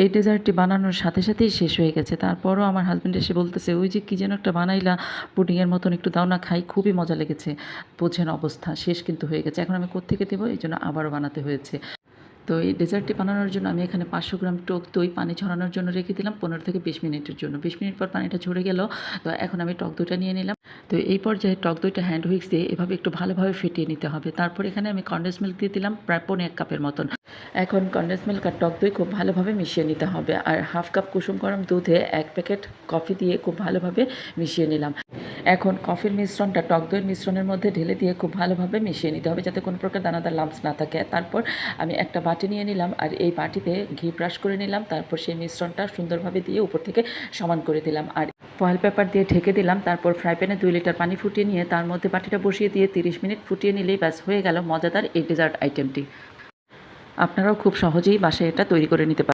এই ডেজার্টটি বানানোর সাথে সাথেই শেষ হয়ে গেছে। তারপরও আমার হাসব্যান্ড এসে বলতেছে, "ওই যে কী যেন একটা বানাইলা, পুডিংয়ের মতন, একটু দাও না খাই, খুবই মজা লেগেছে।" বোঝেন অবস্থা, শেষ কিন্তু হয়ে গেছে। এখন আমি কোত্থেকে দেবো? এইজন্য আবারও বানাতে হয়েছে। তো এই ডেজার্টটি বানানোর জন্য আমি এখানে 500 গ্রাম টক দই পানি ঝরানোর জন্য রেখে দিলাম 15 থেকে 20 মিনিটের জন্য। 20 মিনিট পর পানিটা ঝরে গেল। তো এখন আমি টক দইটা নিয়ে নিলাম। তো এই পর্যায়ে টক দইটা হ্যান্ড হুইক্স দিয়ে এভাবে একটু ভালোভাবে ফেটিয়ে নিতে হবে। তারপর এখানে আমি কনডেন্স মিল্ক দিয়ে দিলাম প্রায় 1.5 কাপের মতন। এখন কনডেন্স মিল্ক আর টক দই খুব ভালোভাবে মিশিয়ে নিতে হবে। আর হাফ কাপ কুসুম গরম দুধে 1 প্যাকেট কফি দিয়ে খুব ভালোভাবে মিশিয়ে নিলাম। এখন কফির মিশ্রণটা টক দইয়ের মিশ্রণের মধ্যে ঢেলে দিয়ে খুব ভালোভাবে মিশিয়ে নিতে হবে, যাতে কোনো প্রকার দানাদার লাম্পস না থাকে। তারপর আমি একটা বাটি নিয়ে নিলাম আর এই বাটিতে ঘি ব্রাশ করে নিলাম। তারপর সেই মিশ্রণটা সুন্দরভাবে দিয়ে উপর থেকে সমান করে দিলাম আর ফয়েল পেপার দিয়ে ঢেকে দিলাম। তারপর ফ্রাই প্যানে 2 লিটার পানি ফুটিয়ে নিয়ে তার মধ্যে বাটিটা বসিয়ে দিয়ে 30 মিনিট ফুটিয়ে নিলেই ব্যাস হয়ে গেল মজাদার এই ডেজার্ট আইটেমটি। আপনারাও খুব সহজেই বাসায় এটা তৈরি করে নিতে পারেন।